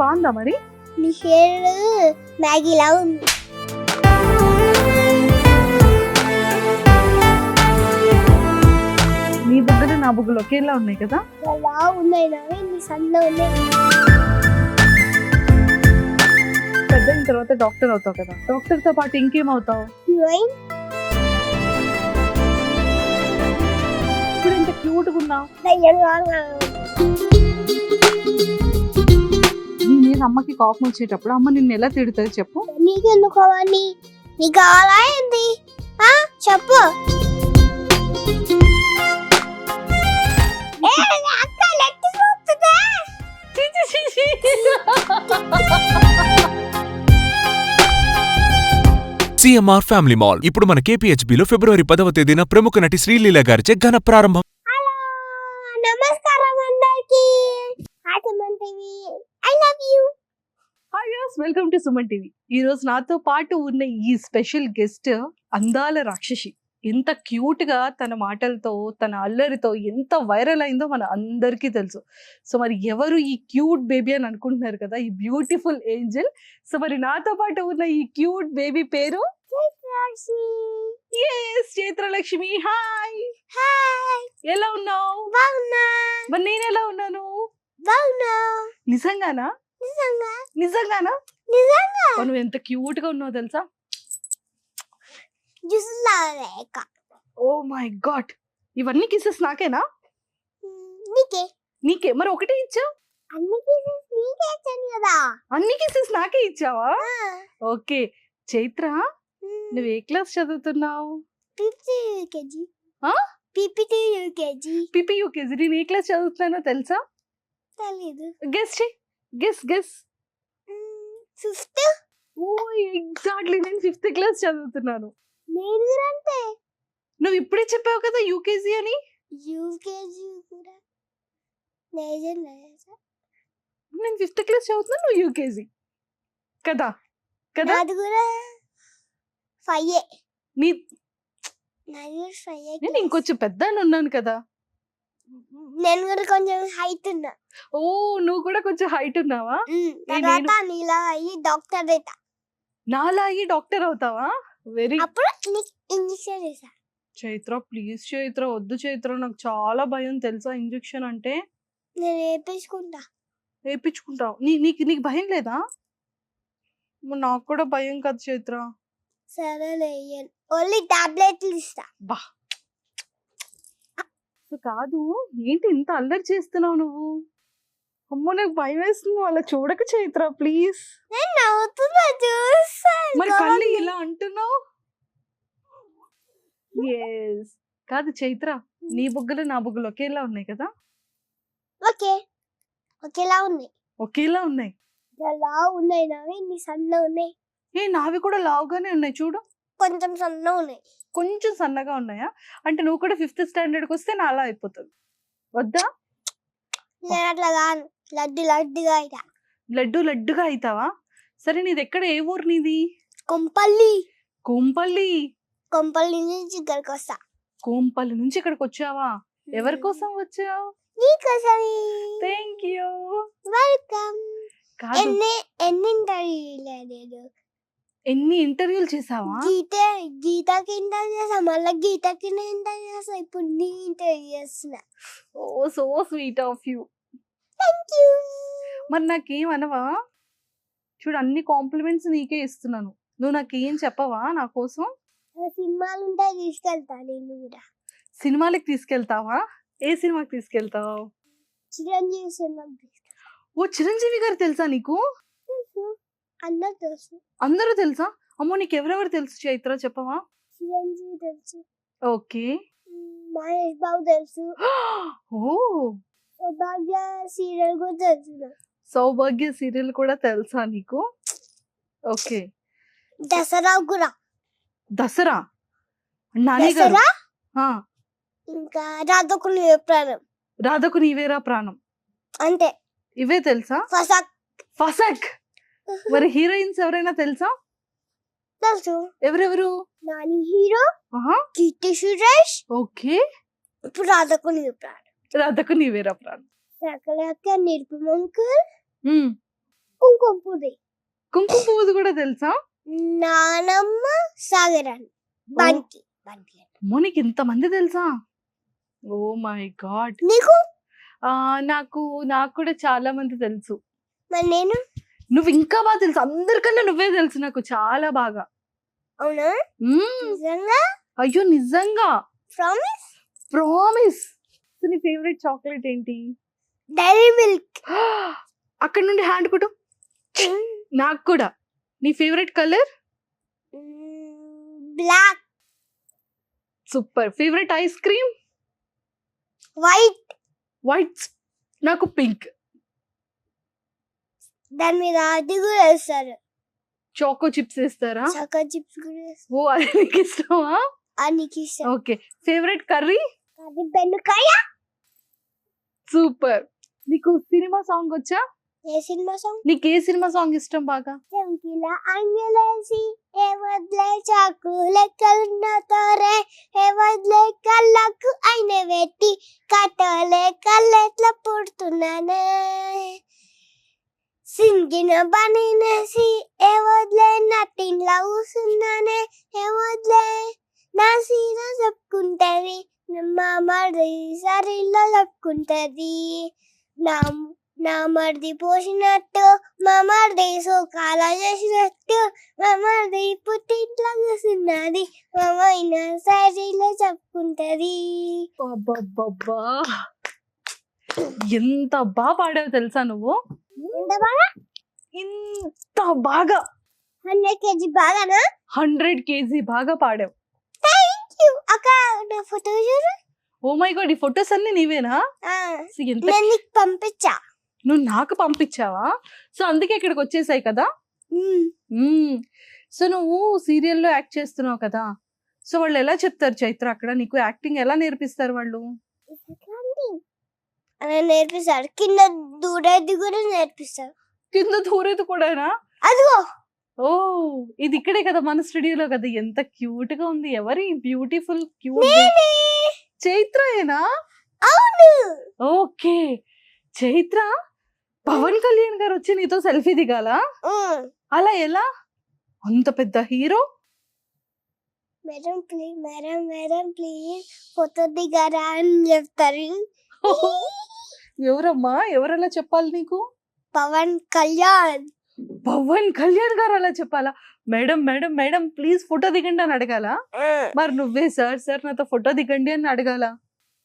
బాగుందా మరి? నీ హెయిర్ మ్యాగీలా ఉంది. నీ బుగ్గలు నా బుగ్గలు ఒకేలా ఉన్నాయి కదా. అలా ఉన్నాయి నావి, నీ సన్న ఉన్నాయి. పెద్ద అయిన తర్వాత డాక్టర్ అవుతావు కదా, డాక్టర్ తో పాటు ఇంకేమవుతావు? హీరోయిన్. ఇప్పుడు ఇంత క్యూట్ గా ఉన్నావు. నీ మీద అమ్మకి కోపం వచ్చేటప్పుడు అమ్మ నిన్ను ఎలా తిడుతుంది చెప్పు? నీకెందుకు అవన్నీ? నీకు కావాలా ఏంది? చెప్పు. సిఎంఆర్ ఫ్యామిలీ మాల్ ఇప్పుడు మన కేపీహెచ్బీలో ఫిబ్రవరి 10వ తేదీన ప్రముఖ నటి శ్రీలీల గారిచే ఘన ప్రారంభం. నమస్కారం అందరికి. I love you. Hi viewers, welcome to Suman TV. ఈ రోజు నాతో పాటు ఉన్న ఈ స్పెషల్ గెస్ట్ అందాల రాక్షసి. ఎంత క్యూట్ గా తన మాటలతో తన అల్లరితో ఎంత వైరల్ అయిందో మన అందరికీ తెలుసు. సో మరి ఎవరు ఈ క్యూట్ బేబీ అని అనుకుంటున్నారు కదా, ఈ బ్యూటిఫుల్ ఏంజల్. సో మరి నాతో పాటు ఉన్న ఈ క్యూట్ బేబీ పేరు చైత్రలక్ష్మి. హాయ్. హాయ్. ఎలా ఉన్నావు? బాగున్నా. మరి నేను ఎలా ఉన్నాను? బాగున్నా. నిజంగానా? నిజంగా. నిజంగానా? నిజంగా. నువ్వు ఎంత క్యూట్ గా ఉన్నావు తెలుసా? ఓ మై గాడ్, ఇవన్నీ కిసెస్ నాకేనా? నీకే. నీకే? మరి ఒకటే ఇచ్చావు. అన్ని కిసెస్ నీకే ఇచ్చాను కదా. అన్ని కిసెస్ నాకే ఇచ్చావా? ఓకే చైత్ర, నువ్వు ఏ క్లాస్ చదువుతున్నావు? యూకేజీ. PP UKG. నేను ఏ క్లాస్ చదువుతున్నానో తెలుసా? తెలీదు. గెస్ చెయ్. గెస్. ఫిఫ్త్. ఓ ఎగ్జాక్ట్లీ, నేను 5th క్లాస్ చదువుతున్నాను. నేను కూడా అంతే. నువ్వు ఇప్పుడే చెప్పావు కదా యూకేజీ అని. యూకేజీ కూడా నేను 5th క్లాస్ చదువుతున్నాను, నువ్వు యూకేజీ కదా కదా. అది కూడా 5. నీ నేను 5. నేను ఇంకొంచెం పెద్ద ఉన్నాను కదా. నేను కూడా కొంచెం హైట్ ఉన్నా. ఓ నువ్వు కూడా కొంచెం హైట్ ఉన్నావా? తర్వాత నీలా అయ్యి డాక్టర్ అవుతా. నాలా అయ్యి డాక్టర్ అవుతావా? వెరీ. అప్పుడు ఇంజెక్షన్ చేసా. చైత్ర ప్లీజ్ చైత్ర, వద్దు చైత్ర, నాకు చాలా భయం తెలుసా ఇంజెక్షన్ అంటే. నేను వేయించుకుంటావు? నీకు భయం లేదా? నాకు కూడా భయం కదా చైత్ర. సరేలే, ఓన్లీ టాబ్లెట్లు ఇస్తా. బా కాదు, ఏంటి ఇంత అల్లరి చేస్తున్నావు నువ్వు? అమ్మో నాకు భయం వేస్తుంది. అలా చూడక చైత్ర ప్లీజ్. నేను నవ్వుతున్నా చూస్తా. మరి కళ్ళు ఇలా అంటున్నావు? ఎస్. కాదు చైత్ర, నీ బుగ్గలు నా బుగ్గలు ఒకేలా ఉన్నాయి కదా. ఒకేలా ఉన్నాయి. ఒకేలా ఉన్నాయి. లావు ఉన్నాయి నావి, నీ సన్న ఉన్నాయి. నావి కూడా లావుగానే ఉన్నాయి చూడు. కొంచెం సన్న ఉన్నాయి. కొంచెం సన్నగా ఉన్నాయా? అంటే నువ్వు కూడా 5th స్టాండర్డ్కి వస్తే నా అలా అయిపోతుంది. వద్దా? నేను అట్లా కాను, లడ్డుగా అవుతా. లడ్డుగా అవుతావా? సరే నీది ఎక్కడ, ఏ ఊరు నీది? కొంపల్లి. కొంపల్లి నుంచి ఇక్కడికి వస్తా. కోంపల్లి నుంచి ఇక్కడికి వచ్చావా? ఎవరి కోసం వచ్చావు? నీకోసం. Thank you, welcome. కాదు ఎన్ని ఇంటర్వ్యూలు చేసావా? గీతకి ఇంటర్వ్యూ చేసా, మళ్ళీ గీతకి ఇంటర్వ్యూ చేసా, ఇప్పుడు నీ ఇంటర్వ్యూ చేస్తున్నా. Oh so sweet of you. Thank you. మరి నాకేమనవా? చూడు అన్ని కాంప్లిమెంట్స్ నీకే ఇస్తున్నాను, నువ్వు నాకేం చెప్పవా నా కోసం? సినిమాలు ఉంటాయి, తీసుకెళ్తా. నేను కూడా సినిమాలకి తీసుకెళ్తావా? ఏ సినిమాకి తీసుకెళ్తావు? చిరంజీవి సినిమాకి. ఓ చిరంజీవి గారు తెలుసా నీకు? అందరూ తెలుసు. అందరూ తెలుసా? అమ్మో నీకు ఎవరెవరు తెలుసు చైత్ర చెప్పవా? చిరంజీవి తెలుసు. ఓకే. మహేష్ బాబు తెలుసు. ఓ సౌభాగ్య సీరియల్ కూడా తెలుసు. సౌభాగ్య సీరియల్ కూడా తెలుసా నీకు? ఓకే. దసరా కూడా. దసరా నాన్నగారు. ఇంకా రాధకు నీవేరా ప్రాణం అంతే. ఇవే తెలుసా? ఫసక్. మరి హీరోయిన్స్ ఎవరైనా తెలుసా? తెలుసు. ఎవరెవరు? నాని హీరో, కీర్తి సురేష్. ఓకే. ఇప్పుడు రాధకు నీవేరా ప్రాణం. సకలక్క నిరుపమ అంకుల్, కుంకుమ పువ్వు. కుంకుమ పువ్వుది కూడా తెలుసా? నానమ్మ సాగరాన్ని బంతి. అమ్మో, నీకు ఇంతమంది తెలుసా? Oh my god. నీకు? నాకు కూడా చాలా మంది తెలుసు. మరి నేను? నువ్వు ఇంకా బాగా తెలుసు, అందరికన్నా నువ్వే తెలుసు నాకు చాలా బాగా. అవునా? నిజంగా? అయ్యో నిజంగా. ప్రామిస్? ప్రామిస్. నీ ఫేవరెట్ చాక్లెట్ ఏంటి? Dairy Milk. అక్కడ నుండి హ్యాండ్ కొట్టు. నాకు కూడా. నీ favourite colour? Black. Super. Favourite ice cream? White. White. నాకు పింక్. దాని మీద అది కూడా వేస్తారు. చాకో చిప్స్ వేస్తారా? చాకో చిప్స్ కూడా వేస్తారు. ఓ అది నీకు ఇష్టమా? అది నీకు ఇష్టం. ఓకే. Favourite curry? అది బెండకాయ. సూపర్. నీకు సినిమా సాంగ్ వచ్చా? ఏ సినిమా సాంగ్? నీకు ఏ సినిమా సాంగ్ ఇష్టం బాగా? చెంకిలా అంగలేసి ఏ వదిలే చాకు లెక్కలున్న తోరే ఏ వదిలే కళ్ళకు అయిన పెట్టి కట్టలే కళ్ళెట్ల పుడుతున్నానే సింగిన బనినేసి ఏ వదిలే నట్టిన్లా కూసున్నానే ఏ వదిలే నా సీన చెప్పుకుంటది మా మరిది సరిలో చెప్పుకుంటది నా మరిది పోసినట్టు మా మరిది సోకాల చేసినట్టు మా మరిది పుట్టింట్లో కూసున్నది మా మైన సరిలో చెప్పుకుంటది. అబ్బబ్బబ్బా, ఎంత బాగా పాడావు తెలుసా నువ్వు? ఎంత బాగా? ఇంత బాగా 100 kg బాగానా? 100 kg బాగా పాడావు. థ్యాంక్ యూ అక్క. నా ఫోటో చూడు. ఓ మై గాడ్, ఈ ఫొటోస్ అన్ని నీవేనా? See, ఎంత నేను నీకు పంపించా. నువ్వు నాకు పంపించావా? సో అందుకే ఇక్కడికి వచ్చేసాయి కదా. సో నువ్వు సీరియల్లో యాక్ట్ చేస్తున్నావు కదా, సో వాళ్ళు ఎలా చెప్తారు చైత్ర అక్కడ నీకు యాక్టింగ్ ఎలా నేర్పిస్తారు వాళ్ళు? అలా నేర్పిస్తారు. కింద దూరేది కూడా నేర్పిస్తారు. కింద దూరేది కూడానా? అదిగో. ఓ ఇది ఇక్కడే కదా, మన స్టూడియోలో కదా. ఎంత క్యూట్ గా ఉంది. ఎవరి బ్యూటిఫుల్ క్యూట్ చైత్రయేనా? అవును. ఓకే. చైత్ర, పవన్ కళ్యాణ్ గారు వచ్చి నీతో సెల్ఫీ దిగాలా? అలా ఎలా? అంత పెద్ద hero. Madam please madam please photo దిగారా అని చెప్తారు. ఎవరమ్మా? ఎవరలా చెప్పాలి నీకు? పవన్ కళ్యాణ్. పవన్ కళ్యాణ్ గారు అలా చెప్పాలా? Madam madam madam please photo దిగండి అని అడగాల? మరి నువ్వే సార్ సార్ నాతో ఫోటో దిగండి అని అడగాల?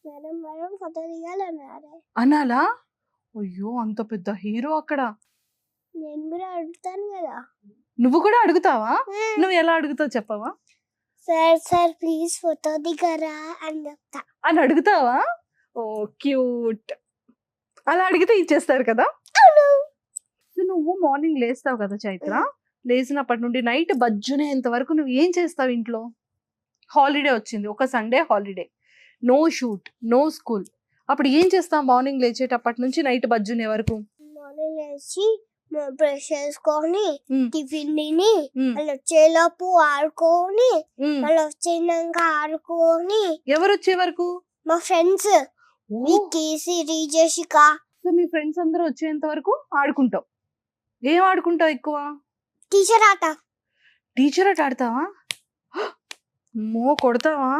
మేడం ఫోటో దిగాలన్నారు అనాలా? అయ్యో అంత పెద్ద హీరో అక్కడ. నేను కూడా అడుగుతాను కదా. నువ్వు కూడా అడుగుతావా? నువ్వు ఎలా అడుగుతావు చెప్పవా? సార్ ప్లీజ్ ఫోటో దిగారా అని చెప్తా. అని అడుగుతావా? ఓ క్యూట్. అలా అడిగితే ఇచ్చేస్తారు కదా. నువ్వు మార్నింగ్ లేస్తావు కదా చైత్ర, లేచినప్పటి నుండి నైట్ బజ్జునేంత వరకు నువ్వు ఏం చేస్తావు ఇంట్లో? హాలిడే వచ్చింది, ఒక Sunday holiday, no shoot no school, అప్పుడు ఏం చేస్తావు మార్నింగ్ లేచేటప్పటి నుంచి నైట్ బజ్జునే వరకు? మార్నింగ్ లేచి బ్రష్ చేసుకొని టిఫిన్ తిని మళ్ళీ వచ్చేలోపు ఆడుకొని మళ్ళీ వచ్చినాక ఆడుకొని. ఎవరు వచ్చే వరకు? మా ఫ్రెండ్స్ విక్కీ జెసిక. సో మీ ఫ్రెండ్స్ అందరూ వచ్చేంత వరకు ఆడుకుంటావు. ఏం ఆడుకుంటావు ఎక్కువ? టీచర్ ఆట. టీచర్ ఆట ఆడతావా? మో కొడతావా?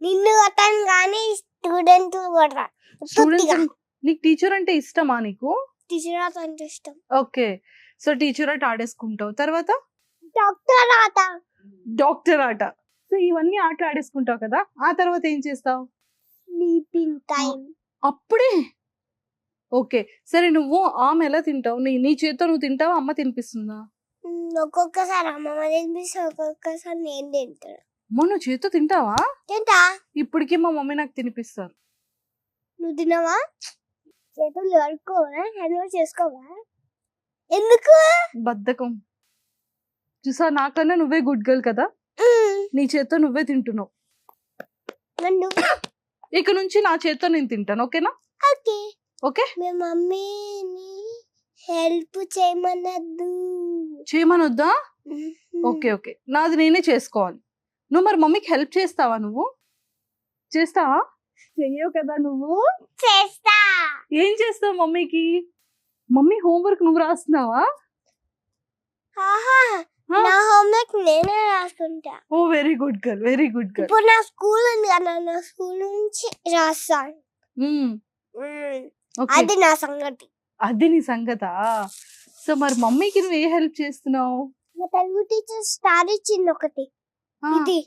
నిన్ను కొట్టాను కానీ స్టూడెంట్ కొడతా. స్టూడెంట్స్. నీకు టీచర్ అంటే ఇష్టమా? నీకు టీచర్ ఆట అంటే ఇష్టం. ఓకే. సో టీచర్ ఆట ఆడేసుకుంటావు. తర్వాత డాక్టర్ ఆట. డాక్టర్ ఆట. సో ఇవన్నీ ఆటలు ఆడేసుకుంటావు కదా, ఆ తర్వాత ఏం చేస్తావు? Sleeping time. అప్పుడే. ఓకే సరే, నువ్వు ఆమె ఎలా తింటావు? నీ చేతితో నువ్వు తింటావా, అమ్మ తినిపిస్తుందా? ఒక్కొక్కసారి అమ్మమ్మ తినిపిస్తే ఒక్కొక్కసారి నేను తింటాను. నువ్వు చేతితో తింటావా? తింటా. ఇప్పటికీ మా మమ్మీ నాకు తినిపిస్తారు. నువ్వు తినవా? చేతులు కడుక్కోవా? Hand wash చేసుకోవా? ఎందుకు? బద్ధకం. చూసా, నాకన్నా నువ్వే గుడ్ గర్ల్ కదా, నీ చేత్తో నువ్వే తింటున్నావు. ఇక నుంచి నా చేత్తో నేను తింటాను. ఓకేనా? ఓకే. ఓకే. మీ మమ్మీని హెల్ప్ చేయమనొద్దా? ఓకే ఓకే, నాది నేనే చేసుకోవాలి. నువ్వు మరి మమ్మీకి హెల్ప్ చేస్తావా? నువ్వు చేస్తావా? చెయ్యవు కదా నువ్వు. చేస్తా. ఏం చేస్తావు మమ్మీకి? మమ్మీ హోంవర్క్ నువ్వు రాస్తున్నావా? ఆహా, ఆ? నా హోంవర్క్ నేనే రాసుకుంటా. Oh very good girl, very good girl. ఇప్పుడు నా స్కూల్ ఉంది కదా, నా స్కూల్ నుంచి రాస్తాను. ఓకే, అది నా సంగతి. అది నీ సంగతా. సో మరి మమ్మీకి నువ్వు ఏ హెల్ప్ చేస్తున్నావు? మా తెలుగు టీచర్ స్టార్ ఇచ్చింది ఒకటి. ఇది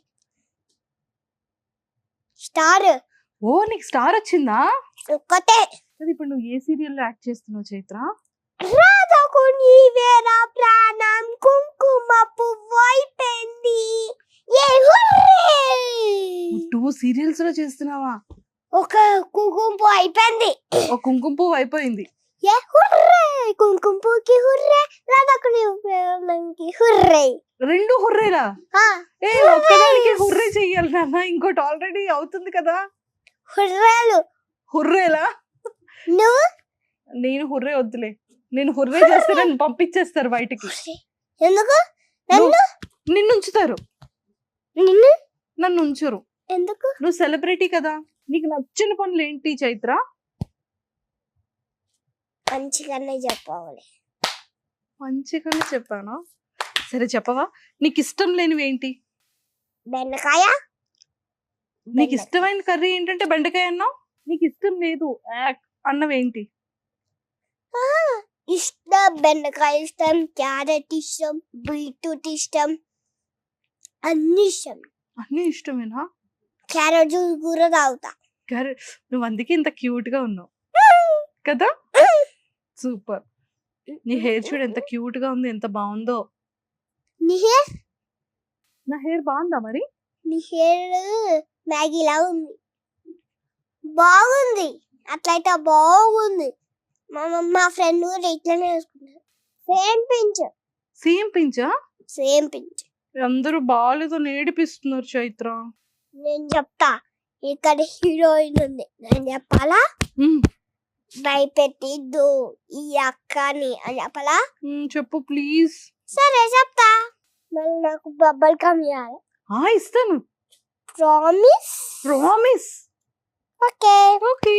స్టార్ ఓ నీకు స్టార్ వచ్చిందా? ఒక్కటే. అది ఇప్పుడు నువ్వు ఏ సీరియల్లో యాక్ట్ చేస్తున్నావు చైత్ర? రాధకు నీవేరా ప్రాణం, కుంకుమ పువ్వు అయిపోయింది. ఏ హుర్రే! 2 సీరియల్స్ లో చేస్తున్నావా? ఒక కుంకుమ పువ్వు అయిపోయింది. ఒక కుంకుమ పువ్వు అయిపోయింది. ఏ హుర్రే! కుంకుమ పువ్వుకి హుర్రే, రాధకు నీవు ప్రాణంకి హుర్రే. 2 హుర్రేలా? ఆ, ఏ ఒక్కదానికి హుర్రే చెయ్యాలి నాన్న, ఇంకోటి ఆల్రెడీ అవుతుంది కదా. హుర్రేలు. హుర్రేలా? నువ్వు నేను హుర్రే వద్దులే, నేను హుర్రే చేస్తే నన్ను పంపించేస్తారు బయటికి. ఎందుకు నన్ను నిన్ను ఉంచుతారు, నిన్ను నన్ను ఉంచరు. ఎందుకు? నువ్వు సెలబ్రిటీ కదా. నీకు నచ్చిన పనులు ఏంటి చైత్ర? మంచిగానే చెప్పవాలి. మంచిగానే చెప్పానా? సరే చెప్పవా, నీకు ఇష్టం లేనివి ఏంటి? బెండకాయ. నీకు ఇష్టమైన కర్రీ ఏంటంటే బెండకాయ అన్నావు. నీకు ఇష్టం లేదు అన్నవేంటి? ఇష్టం బెండకాయ ఇష్టం, క్యారెట్ ఇష్టం, బీట్రూట్ ఇష్టం, అన్ని ఇష్టం. అన్ని ఇష్టమేనా? క్యారెట్ జ్యూస్ కూడా తాగుతా. నువ్వు అందుకే ఇంత క్యూట్ గా ఉన్నావు కదా. సూపర్. నీ హెయిర్ చూడు ఎంత క్యూట్ గా ఉంది, ఎంత బాగుందో. నీ హెయిర్ నా హెయిర్ బాగుందా మరి? నీ హెయిర్ మ్యాగీలా ఉంది. బాగుంది, అట్లయితే బాగుంది. మా ఫ్రెండ్ కూడా ఇట్లనే వేసుకుంటారు. Same pinch. సేమ్ పించా? Same pinch. అందరూ బాగాలేదో నేడిపిస్తున్నారు చైత్ర. నేను చెప్తా, ఇక్కడ హీరోయిన్ ఉంది, నేను చెప్పాలా? భయపెట్టిద్దు ఈ అక్కని అని చెప్పాలా? చెప్పు ప్లీజ్. సరే చెప్తా. మళ్ళీ నాకు బబ్బల్ కమ్ ఇవ్వాలి. ఇస్తాను. Promise? Promise. Okay okay.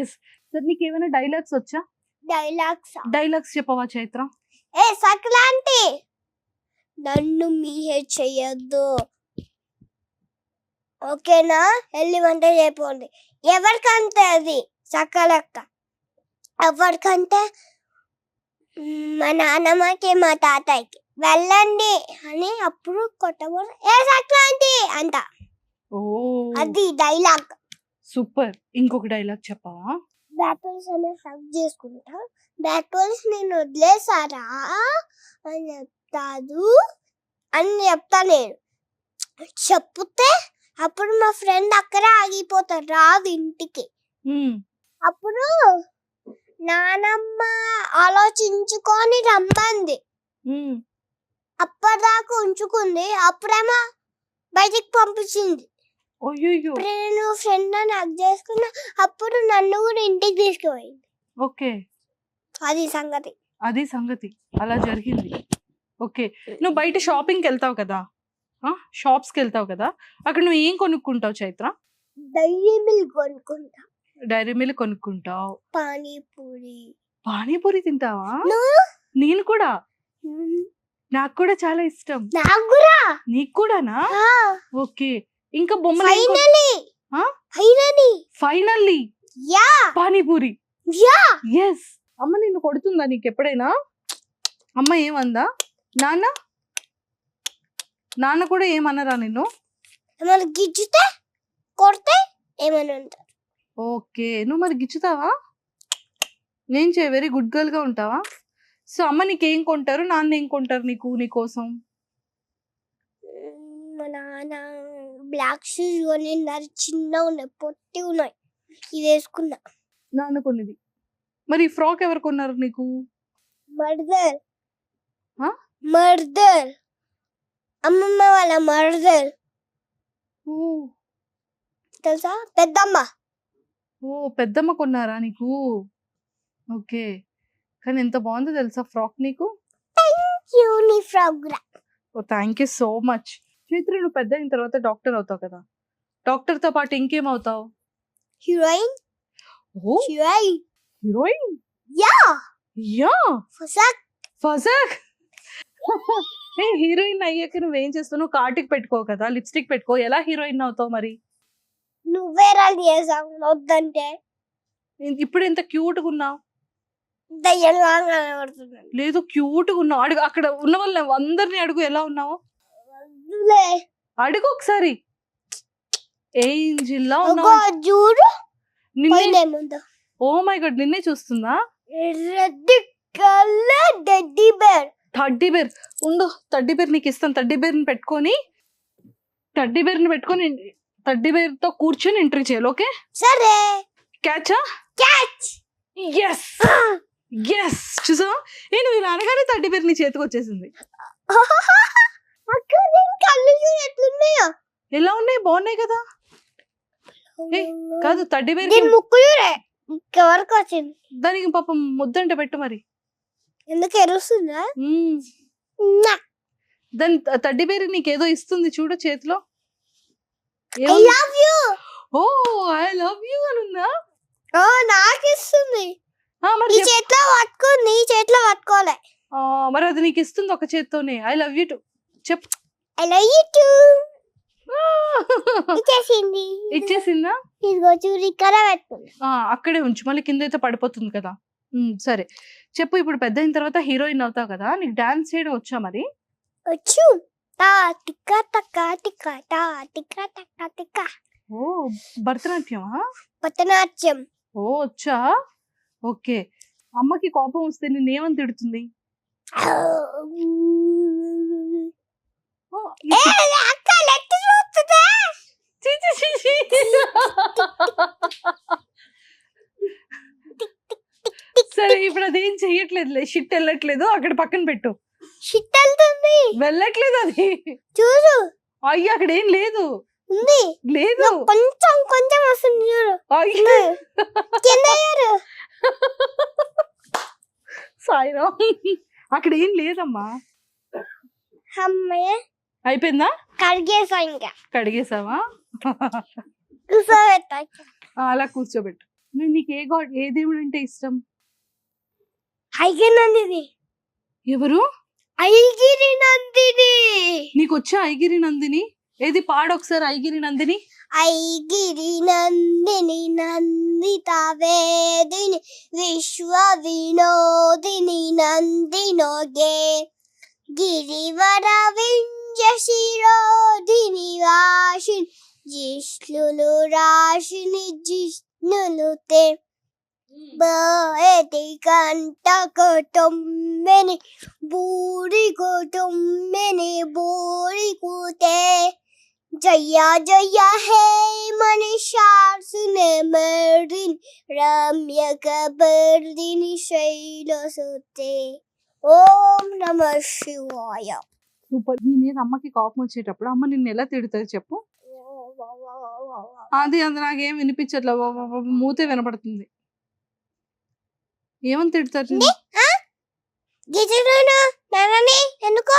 Yes. సరే నీకు ఏమైనా డైలాగ్స్ వచ్చా? డైలాగ్స్ చెప్పవా చైత్ర? ఏ సంక్రాంతి, నన్ను మీహేట్ చెయ్యొద్దు, ఓకేనా? వెళ్ళి వంట చేయపోండి. ఎవరికంటే అది సకలక్క, ఎవరికంటే మా నాన్నమ్మకి మా తాతయ్యకి వెళ్ళండి అని అప్పుడు కొట్టకూడదు. ఏ సంక్రాంతి అంట. ఓ అది డైలాగ్. సూపర్. ఇంకొక డైలాగ్ చెప్పవా? బ్యాట్ బాల్స్ అనే హక్ చేసుకుంటా, బ్యాట్ బాల్స్ నేను వదిలేసారా అని చెప్తాదు అని చెప్తా. నేను చెప్తే అప్పుడు మా ఫ్రెండ్ అక్కడే ఆగిపోతాడు, రాదు ఇంటికి. అప్పుడు నానమ్మ ఆలోచించుకొని రమ్మంది. అప్పటిదాకా ఉంచుకుంది, అప్పుడేమో బయటికి పంపించింది. నేను ఫ్రెండ్ అని హక్ చేసుకున్నా, అప్పుడు నన్ను కూడా ఇంటికి తీసుకుపోయింది. ఓకే, అది సంగతి. అది సంగతి. అలా జరిగింది. ఓకే. నువ్వు బయట షాపింగ్కి వెళ్తావు కదా, షాప్స్కి వెళ్తావు కదా, అక్కడ నువ్వు ఏం కొనుక్కుంటావు చైత్ర? డైరీ మిల్క్ కొనుక్కుంటా. డైరీ మిల్క్ కొనుక్కుంటావు. పానీపూరి. పానీపూరి తింటావా? నువ్వు? నేను కూడా. నాకు కూడా చాలా ఇష్టం. నాకు కూడా. నీకు కూడానా? ఓకే. ఇంకా బొమ్మలు finally ya panipuri. Ya yes. అమ్మ నిన్ను కొడుతుందా నీకు ఎప్పుడైనా? అమ్మ ఏమందా? నాన్న కూడా ఏమన్నారా నిన్ను? ఏమన్నా గిచ్చితే కొడితే ఏమని ఉంటారు. ఓకే. నువ్వు మరి గిచ్చుతావా? నేను వెరీ గుడ్ గర్ల్ గా ఉంటావా? సో అమ్మ నీకేం కొంటారు, నాన్న ఏం కొంటారు నీకోసం? మా నాన్న బ్లాక్ షూస్ కొనిన్నారు, చిన్నగా ఉన్నాయి, పొట్టి ఉన్నాయి, ఇది వేసుకున్నా. నాన్న కొన్నిది. మరి ఫ్రాక్ ఎవరు కొన్నారు నీకు? మర్దర్. మర్దర్, అమ్మమ్మ వాళ్ళ మర్దర్ తెలుసా? పెద్దమ్మ. పెద్దమ్మ కొన్నారా నీకు? ఓకే. కానీ ఎంత బాగుందో తెలుసా ఫ్రాక్ నీకు? నీ ఫ్రాక్ కూడా. Thank you so much. Chaitra, నువ్వు పెద్ద అయిన తర్వాత డాక్టర్ అవుతావు కదా, డాక్టర్ తో పాటు ఇంకేమవుతావు? Heroine. Heroine. Heroine? Yeah. Yeah. ఫజక్ ఏ హీరోయిన్ అయ్యాక నువ్వేం చేస్తావు? నువ్వు కాటికి పెట్టుకో కదా, లిప్స్టిక్ పెట్టుకో, ఎలా హీరోయిన్ అవుతావు మరి? నువ్వే రాలి చేసావు వద్దంటే ఇప్పుడు ఎంత క్యూట్ గా ఉన్నావు. దయ్యంగా కనబడుతున్నాను. లేదు క్యూట్ గా ఉన్నావు. అడుగు, అక్కడ ఉన్న వాళ్ళని అందరిని అడుగు ఎలా ఉన్నావు. వద్దులే. అడుగు ఒకసారి. ఏంజిల్ లా అగో ఉన్నావు. చూడు నిన్నే, పోయినే ముందు ఓ మై గాడ్, నిన్నే చూస్తుందా. Red colour teddy bear. Teddy bear ఉండు, టడ్డీ బేర్ నీకు ఇస్తాను. టడ్డీ బేర్ ని పెట్టుకొని టడ్డీ బేర్ తో కూర్చొని ఎంట్రీ చేయాలి. ఓకే సరే క్యాచా? క్యాచ్. Yes yes. చూసా, నేను ఇలా అనగానే టడ్డీ బేర్ నీ చేతికి వచ్చేసింది. అక్క నేను కళ్ళు చూడు ఎట్లున్నాయో. ఎలా ఉన్నాయి? బాగున్నాయి కదా. ఏ, కాదు టడ్డీ బేర్ దీని ముక్కు చూడే వరకు వచ్చింది. దానికి పాపం ముద్దంటే పెట్టు మరి. ఎందుకు ఎరుస్తుందా? దాని టడ్డీ బేర్ నీకేదో ఇస్తుంది చూడు చేతిలో. I love you. Oh I love you అని ఉందా? ఓ నాకు ఇస్తుంది. మరి నీ చేతిలో పట్టుకో, నీ చేతిలో పట్టుకోలే. మరి అది నీకు ఇస్తుంది ఒక చేత్తోనే. ఐ లవ్ యూ టు చెప్పు. ఐ లవ్ యు టు ఇచ్చేసింది. ఇచ్చేసిందా? ఇదిగో చూడు ఇక్కడ పెట్టుకుంది. అక్కడే ఉంచు, మళ్ళీ కింద అయితే పడిపోతుంది కదా. సరే చెప్పు. ఇప్పుడు పెద్ద అయిన తర్వాత హీరోయిన్ అవుతావు కదా, నీకు డాన్స్ చేయడం వచ్చా మరి? వచ్చు. టా టిక్కా టక్కా టిక్కా టా టిక్కా టక్కా టిక్కా. ఓ భరతనాట్యమా? భరతనాట్యం. ఓ వచ్చా. ఓకే. అమ్మకి కోపం వస్తే నిన్నేమని తిడుతుంది? అక్క లెట్టు చూస్తుందా? ఛీ, ఛీ, ఛీ, ఛీ. సరే ఇప్పుడు అదేం చెయ్యట్లేదులే, షిట్ వెళ్ళట్లేదు, అక్కడ పక్కన పెట్టు. షిట్ వెళ్తుంది. వెళ్ళట్లేదు అది. చూడు అయ్యి అక్కడ ఏం లేదు. ఉంది. లేదు, కొంచెం కొంచెం వస్తుంది చూడు. అయ్యో. కింద చూడు. సాయిరా, అక్కడ ఏం లేదమ్మా. అమ్మయ్య అయిపోయిందా? కడిగేసా ఇంకా. కడిగేసావా? కూర్చోబెట్టా. అలా కూర్చోబెట్టు. నీకు ఏ దేవుడు అంటే ఇష్టం? ఐగిరి నందిని. ఎవరు? ఐగిరి నందిని. నీకు వచ్చా ఐగిరి నందిని? ఏది పాడు ఒకసారి ఐగిరి నందిని. ఐగిరి నందిని నందిత వేదిని విశ్వ వినోదిని నందినోగే గిరివర వింజ శిరోధిని వాషిని జిష్ణులు రాశిని జిష్ణులు తే బేటి కంట కుటుంబిని బూరి కుటుంబిని బూరి కూతే జయ జయ హే మనిషార్సునే మర్దిని రమ్యక బర్దిని శైలసుతే. ఓం నమః శివాయ. సూపర్. నీ మీద అమ్మకి కోపం వచ్చేటప్పుడు అమ్మ నిన్ను ఎలా తిడుతుంది చెప్పు. అది నాకేం వినిపించట్లే, మూతే వినపడుతుంది. ఏమని తిడతారు? గిజును నాన్నని ఎందుకో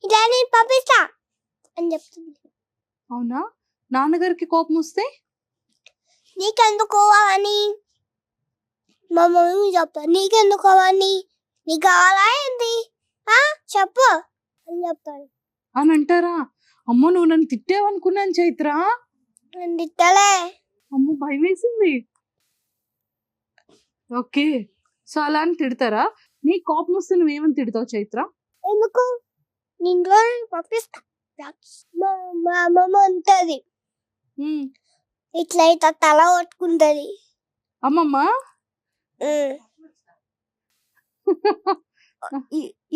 ఇలా నేను పంపిస్తా అని చెప్తుంది. అవునా? నాన్నగారికి కోపం వస్తే నీకెందుకు అవని మా మమ్మీ చెప్తా. నీకెందుకు అవని, నీకు కావాలా ఏంది చెప్పు అని చెప్తాను అని అంటారా? అమ్మో నువ్వు నన్ను తిట్టావనుకున్నాను చైత్ర. నేను తిట్టలే. అమ్మో భయం వేసింది. ఓకే, సో అలా అని తిడతారా? నీ కోపం వస్తే నువ్వేమని తిడతావు చైత్ర? ఎందుకు ఇంట్లో పంపిస్తా. మా అమ్మమ్మ ఉంటది ఇట్లా ఇట్లా తల కొట్టుకుంటది అమ్మమ్మ.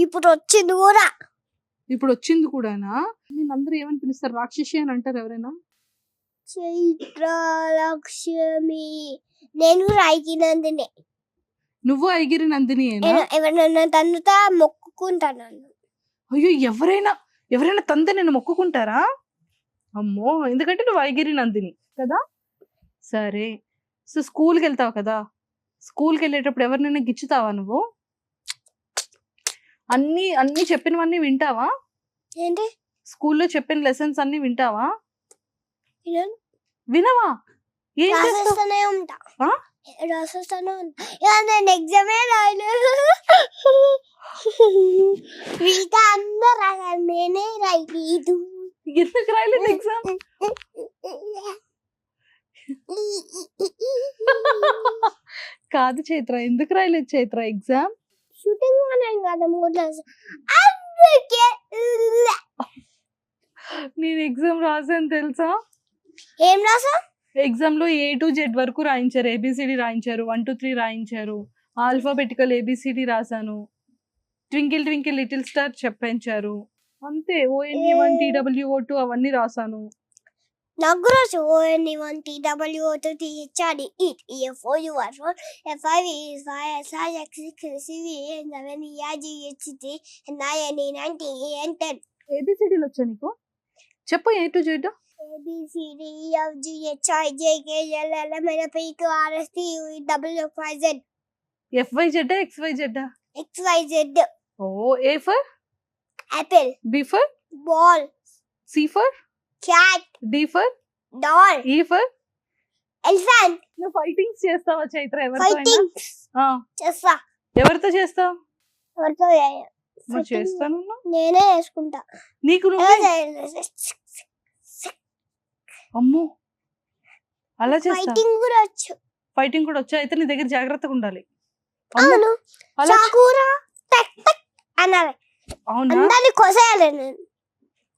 ఇప్పుడు వచ్చింది కూడా. ఇప్పుడు వచ్చింది కూడానా? నేను అందరూ ఏమని పిలుస్తారు? రాక్షసి అని అంటారు ఎవరైనా? చైత్ర లక్ష్మి. నేను ఐగిరి నందిని. నువ్వు ఐగిరి నందిని? ఎవరైనా తన్నుతా మొక్కుకుంటాను. అయ్యో, ఎవరైనా తంతే నేను మొక్కుకుంటారా? అమ్మో, ఎందుకంటే నువ్వు ఐగిరి నందిని కదా. సరే, సో స్కూల్కి వెళ్తావు కదా, స్కూల్కి వెళ్ళేటప్పుడు ఎవరినైనా గిచ్చుతావా నువ్వు? అన్ని చెప్పినవన్నీ వింటావా? ఏంటి? స్కూల్లో చెప్పిన లెసన్స్ అన్ని వింటావా? వినవా? ఏం చేస్తావు? రాసేస్తాను. నేను ఎగ్జామే రాయలేదు. మిగతా అందరూ రాశారు, నేనే రాయలేదు. ఎందుకు రాయలేదు ఎగ్జామ్? కాదు చైత్ర, ఎందుకు రాయలేదు చైత్ర ఎగ్జామ్? షూటింగ్ ఉన్నాను కదా 3 క్లాస్, అందుకే. నేను ఎగ్జామ్ రాసాను తెలుసా? ఏం రాసా? ఎగ్జామ్ లో A to Z వరకు రాయించారు, ABCD రాయించారు, 1 to 3 రాయించారు, ఆల్ఫాబెటికల్ ABCD రాశాను, ట్వింకిల్ ట్వింకిల్ లిటిల్ స్టార్ చెప్పించారు, అంతే. ONE1 TWO2 అవన్నీ రాశాను. నాకు రాసు. ONE1 TWO2 THRE EFOUR4 F5 6 7 ERGHT 9 10 ABCDలు వచ్చా నీకు? చెప్పు A to Z. ABCD EFGHIJKLMNOP QRST UVWXYZ FYZ XYZ. XYZ. Oh A for Apple. B for Ball. C for Cat. D for Doll. E for. Elephant. నువ్వు fightings చేస్తావా చైత్ర? ఎవరితో అయినా? Fighting. ఆ, చేస్తా. ఎవరితో చేస్తావు? ఎవరితో నువ్వు చేస్తాను. నేనే వేసుకుంటా. నీకు నువ్వే? అమ్మో, అలా చేస్తా? ఫైటింగ్ కూడా వచ్చు. ఫైటింగ్ కూడా వచ్చా? అయితే నీ దగ్గర జాగ్రత్తగా ఉండాలి. అమ్మో, అవును. అలా చాకూరా టక్ టక్ అనాలి. అవునా? అందరిని కొసేయాలి నేను.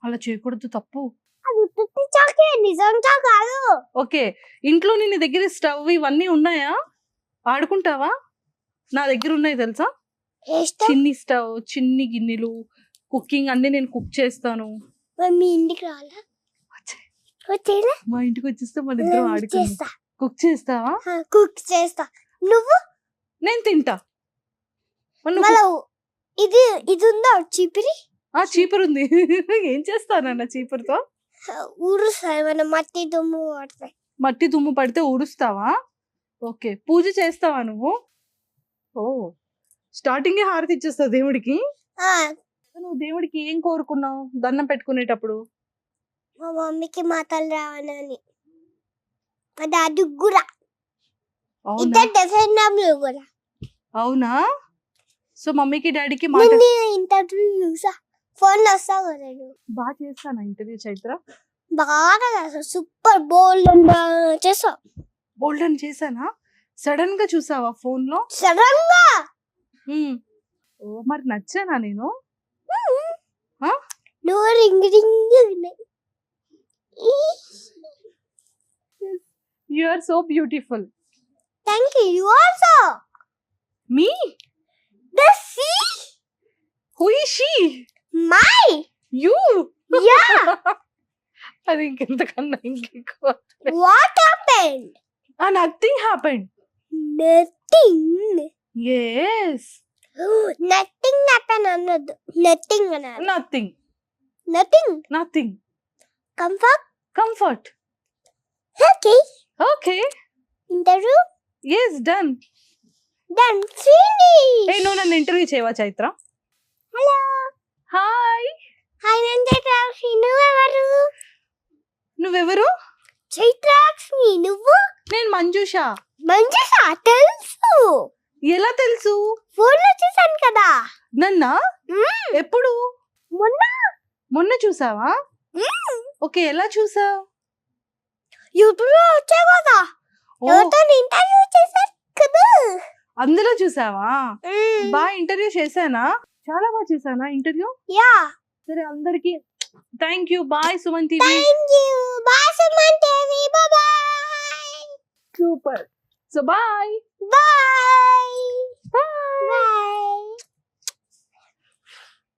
అలా చేయకూడదు, తప్పు. అది ఉత్తి చాకే, నిజం చాకు కాదు. ఓకే, ఇంట్లో నీ దగ్గర స్టవ్ ఇవన్నీ ఉన్నాయా? ఆడుకుంటావా? నా దగ్గర ఉన్నాయి తెలుసా? వేస్తాం. చిన్ని స్టవ్, చిన్ని గిన్నెలు, కుకింగ్ అన్ని నేను కుక్ చేస్తాను. మరి మీ ఇంటికి రావాలా? వచ్చేలా? మా ఇంటికి వచ్చేస్తే మన ఇద్దరం ఆడుకుందాం. చేస్తా. కుక్ చేస్తావా? కుక్ చేస్తా. నువ్వు? నేను తింటా. మరి నువ్వు మళ్ళా ఇది ఇది ఉందా చీపిరి? ఆ చీపురు ఉంది. ఏం చేస్తానన్న చీపురుతో? ఊరుస్తాయి, మన మట్టి దుమ్ము పడతాయి. మట్టి దుమ్ము పడితే ఊడుస్తావా? ఓకే, పూజ చేస్తావా నువ్వు? ఓ, స్టార్టింగ్ హారతి ఇచ్చేస్తావు దేవుడికి. ఆ, నువ్వు దేవుడికి ఏం కోరుకున్నావు దండం పెట్టుకునేటప్పుడు? మా మమ్మీకి మాటలు రావాలని, మా డాడీ కూడా. అవునా? ఇద్దరు డెఫినెట్లీ కూడా. అవునా? సో మమ్మీకి డాడీకి మాట. నేను ఇంటర్వ్యూ చూసా, ఫోన్ లో వస్తా కదా. బాగా చేస్తాను ఇంటర్వ్యూ చైత్ర. బాగా సూపర్ బోల్డ్ చేసా. బోల్డన్ చేశానా? సడన్ గా చూసావా ఫోన్ లో? సడన్ గా. ఓ, మరి నచ్చానా నేను? నువ్వు ring ring. You are so beautiful. Thank you. You also. Me? ద సీ. Who is she? My. You. Yeah. అది ఇంకెంతకన్నా ఇంకెక్కువ. What happened? Nothing happened. Nothing. Yes. Nothing happen అన్నది. నథింగ్ అనాలి. Nothing. Nothing. Nothing. Comfort. Comfort. Okay. Okay. Interview. Yes, done. Done. Finish. ఏ, నువ్వు నన్ను ఇంటర్వ్యూ చేయవా చైత్ర? హలో. హాయ్. హాయ్, నేను చైత్రాక్షి. నువ్వెవరు? నువ్వెవరు? చైత్రాక్షి. నువ్వు? నేను మంజుష. మంజుష తెలుసు. ఎలా తెలుసు? ఫోన్ లో చూసాను కదా. నన్నా? ఎప్పుడు? మొన్న. మొన్న చూసావా? ఓకే, ఎలా చూసావు? యూట్యూబ్ లో వచ్చా కదా. ఎవరితో ఇంటర్వ్యూ చేశారు కదా, అందులో చూసావా? బాగా ఇంటర్వ్యూ చేశానా? చాలా బాగా చేశానా ఇంటర్వ్యూ? యా. సరే, అందరికి thank you. Bye Suman TV. Thank you. Bye Suman TV. Bye. Super. So bye. Bye. Bye.